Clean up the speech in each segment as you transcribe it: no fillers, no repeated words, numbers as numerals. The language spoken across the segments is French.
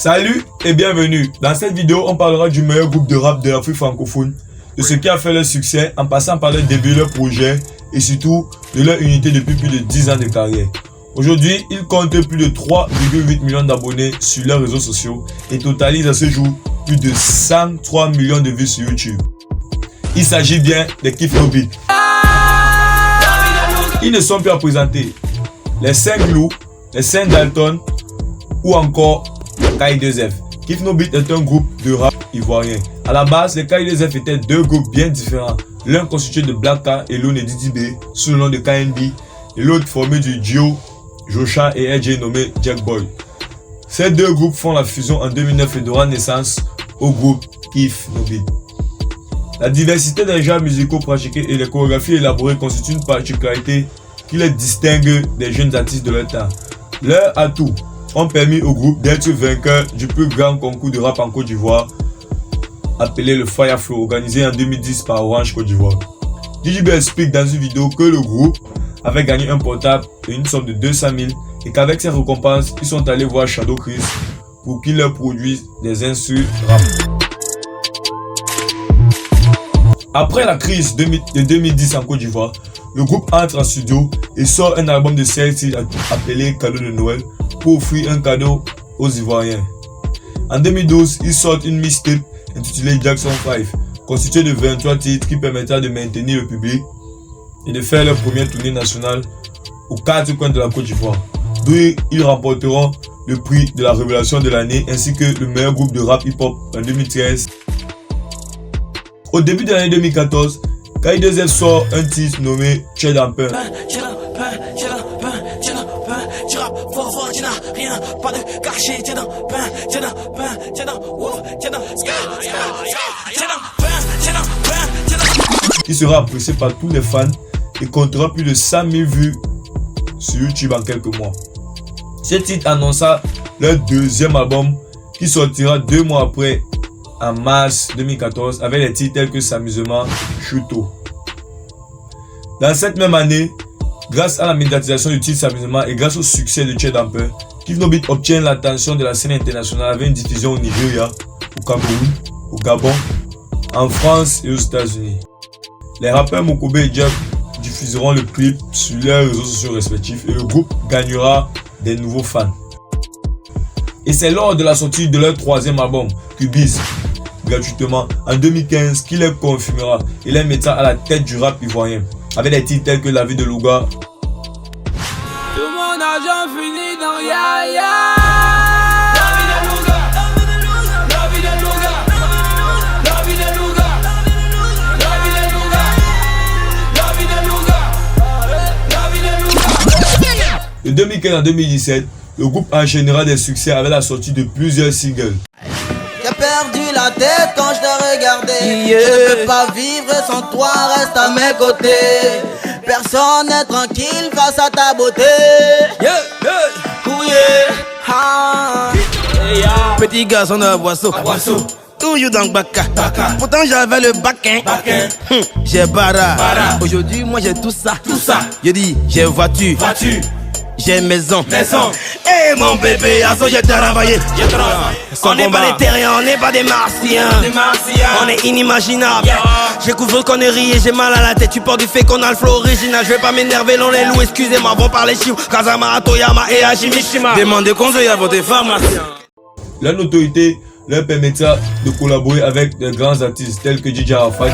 Salut et bienvenue. Dans cette vidéo, on parlera du meilleur groupe de rap de l'Afrique francophone, de ce qui a fait leur succès en passant par leur début, leur projet et surtout de leur unité depuis plus de 10 ans de carrière. Aujourd'hui, ils comptent plus de 3,8 millions d'abonnés sur leurs réseaux sociaux et totalisent à ce jour plus de 103 millions de vues sur YouTube. Il s'agit bien de Kif No Beat. Ils ne sont plus à présenter. Les 5 Loups, les 5 Dalton ou encore K2F. Kif No Beat est un groupe de rap ivoirien. À la base, les K2F étaient deux groupes bien différents. L'un constitué de Black K et l'autre de Didi B sous le nom de KNB et l'autre formé du duo Jocha et AJ nommé Jack Boy. Ces deux groupes font la fusion en 2009 et donnent naissance au groupe Kif No Beat. La diversité des genres musicaux pratiqués et les chorégraphies élaborées constituent une particularité qui les distingue des jeunes artistes de leur temps. Leurs atouts ont permis au groupe d'être vainqueur du plus grand concours de rap en Côte d'Ivoire, appelé le Fire Flow, organisé en 2010 par Orange Côte d'Ivoire. Didi B explique dans une vidéo que le groupe avait gagné un portable et une somme de 200 000 et qu'avec ces récompenses, ils sont allés voir Shadow Chris pour qu'il leur produise des instruments rap. Après la crise de 2010 en Côte d'Ivoire, le groupe entre en studio et sort un album de 16 titres appelé Cadeau de Noël pour offrir un cadeau aux Ivoiriens. En 2012, ils sortent une mixtape intitulée Jackson 5, constituée de 23 titres qui permettra de maintenir le public et de faire leur première tournée nationale aux 4 coins de la Côte d'Ivoire, d'où ils remporteront le prix de la révélation de l'année ainsi que le meilleur groupe de rap hip-hop en 2013. Au début de l'année 2014, K2F sort un titre nommé Chez d'un pain. Qui sera apprécié par tous les fans et comptera plus de 100 000 vues sur YouTube en quelques mois. Ce titre annonça leur deuxième album qui sortira 2 mois après, en mars 2014, avec des titres tels que S'amusement, Chuto. Dans cette même année, grâce à la médiatisation du titre S'amusement et grâce au succès de Chez d'un pain, Kif No Beat obtient l'attention de la scène internationale avec une diffusion au Nigeria, au Cameroun, au Gabon, en France et aux États-Unis. Les rappeurs Mokobe et Jack diffuseront le clip sur leurs réseaux sociaux respectifs et le groupe gagnera des nouveaux fans. Et c'est lors de la sortie de leur troisième album, Cubis, gratuitement en 2015, qu'il les confirmera et les mettra à la tête du rap ivoirien, avec des titres tels que La vie de Louga. Tout mon argent finit dans Yaya. La vie de Louga, la vie de Louga, la vie de Louga, la vie de Louga, la vie de Louga, la vie de Louga. De 2015 à 2017, le groupe enchaînera des succès avec la sortie de plusieurs singles. J'ai perdu la tête quand je t'ai regardé. Je ne peux pas vivre sans toi, reste à mes côtés. Personne n'est tranquille face à ta beauté. Petit garçon de boisseau. Toujours dans le baka. Pourtant j'avais le baquin. J'ai bara. Aujourd'hui moi j'ai tout ça. Je dis j'ai voiture. J'ai maison. Et mon bébé, à ça j'ai travaillé. On n'est pas des terriens, on n'est pas des martiens. On est inimaginable. J'écoute vos conneries et j'ai mal à la tête. Tu portes du fait qu'on a le flow original. Je vais pas m'énerver, l'on les loue, excusez-moi. Bon parler chiffres, Kazama, Toyama et Hashimishima. Demandez conseil à votre pharmacien. Leur notoriété leur permettra de collaborer avec de grands artistes tels que DJ Arafat.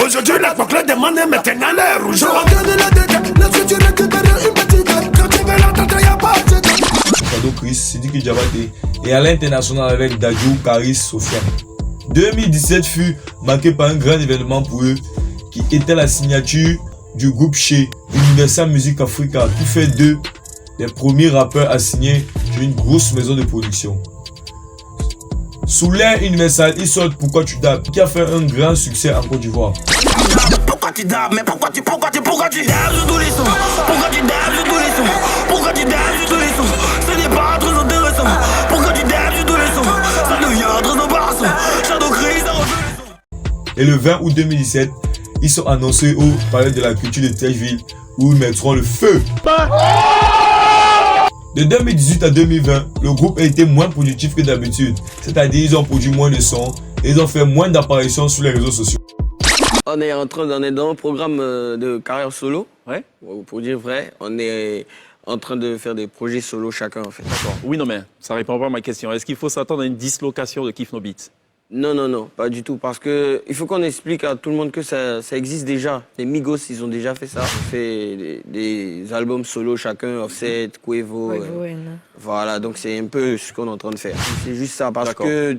Aujourd'hui la coque demande maintenant l'air rouge. Shadow Chris, Sidiki Diabaté et à l'international avec Dadju, Karis, Sofiane. 2017 fut marqué par un grand événement pour eux qui était la signature du groupe chez Universal Music Africa qui fait d'eux les premiers rappeurs à signer chez une grosse maison de production. Sous l'ère Universal, ils sortent Pourquoi tu dabs qui a fait un grand succès en Côte d'Ivoire. Pourquoi tu dabs, mais pourquoi tu dabs sur tous les sons? Pourquoi tu dabs sur tous les sons? Pourquoi tu dabs sur tous les sons? Ce n'est pas très intéressant. Pourquoi tu dabs sur tous les sons? Ça devient très embarrassant. Shadow Chris a refait les sons. Et le 20 août 2017, ils sont annoncés au Palais de la Culture de Trècheville où ils mettront le feu. De 2018 à 2020, le groupe a été moins productif que d'habitude. C'est-à-dire ils ont produit moins de sons et ils ont fait moins d'apparitions sur les réseaux sociaux. On est dans un programme de carrière solo. Ouais. Pour dire vrai, on est en train de faire des projets solo chacun en fait. D'accord. Oui, non, mais ça répond pas à ma question. Est-ce qu'il faut s'attendre à une dislocation de Kiff No Beat? Non, pas du tout. Parce que il faut qu'on explique à tout le monde que ça existe déjà. Les Migos, ils ont déjà fait ça. On fait des albums solo chacun, Offset, Quavo. Voilà, donc c'est un peu ce qu'on est en train de faire. C'est juste ça. Parce que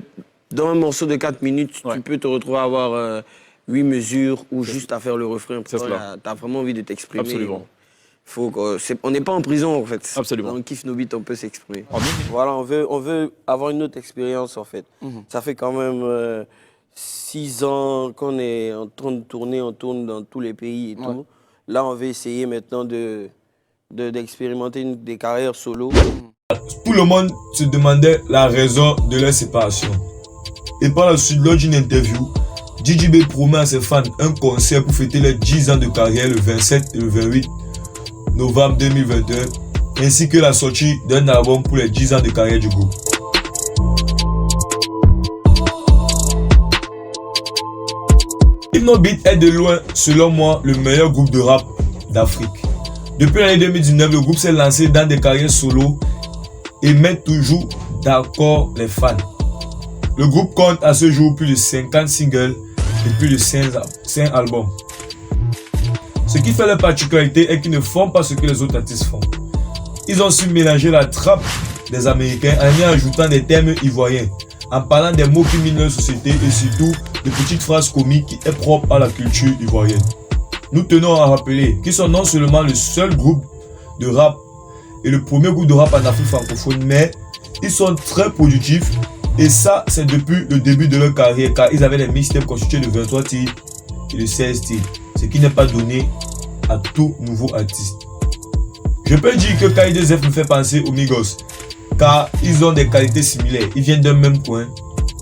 dans un morceau de 4 minutes, tu peux te retrouver à avoir 8 mesures ou juste à faire le refrain. Tu as vraiment envie de t'exprimer. Absolument. On n'est pas en prison en fait. Absolument. Dans Kiff No Beat, on peut s'exprimer. Voilà, on veut avoir une autre expérience en fait. Ça fait quand même 6 ans qu'on est en train de tourner, on tourne dans tous les pays et tout. Là, on veut essayer maintenant d'expérimenter des carrières solo. Tout le monde se demandait la raison de leur séparation. Et par la suite, lors d'une interview, DJB promet à ses fans un concert pour fêter les 10 ans de carrière le 27 et le 28 novembre 2021, ainsi que la sortie d'un album pour les 10 ans de carrière du groupe. Kiff No Beat est de loin, selon moi, le meilleur groupe de rap d'Afrique. Depuis l'année 2019, le groupe s'est lancé dans des carrières solo et met toujours d'accord les fans. Le groupe compte à ce jour plus de 50 singles et plus de 5 albums. Ce qui fait leur particularité est qu'ils ne font pas ce que les autres artistes font. Ils ont su mélanger la trappe des Américains en y ajoutant des termes ivoiriens, en parlant des mots qui minent leur société et surtout de petites phrases comiques qui est propre à la culture ivoirienne. Nous tenons à rappeler qu'ils sont non seulement le seul groupe de rap et le premier groupe de rap en Afrique francophone, mais ils sont très productifs et ça c'est depuis le début de leur carrière car ils avaient des mixtapes constitués de 23 titres et de 16 titres, ce qui n'est pas donné à tout nouveau artiste. Je peux dire que K2F me fait penser aux Migos car ils ont des qualités similaires, ils viennent d'un même coin,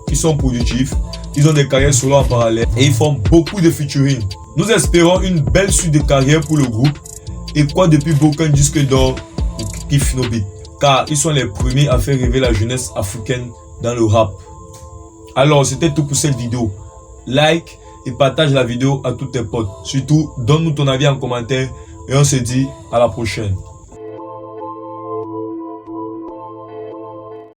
ils sont productifs, ils ont des carrières solo en parallèle et ils font beaucoup de featuring. Nous espérons une belle suite de carrière pour le groupe et quoi depuis aucun disque d'or pour Kiff No Beat car ils sont les premiers à faire rêver la jeunesse africaine dans le rap. Alors c'était tout pour cette vidéo. Like et partage la vidéo à tous tes potes. Surtout donne-nous ton avis en commentaire et on se dit à la prochaine.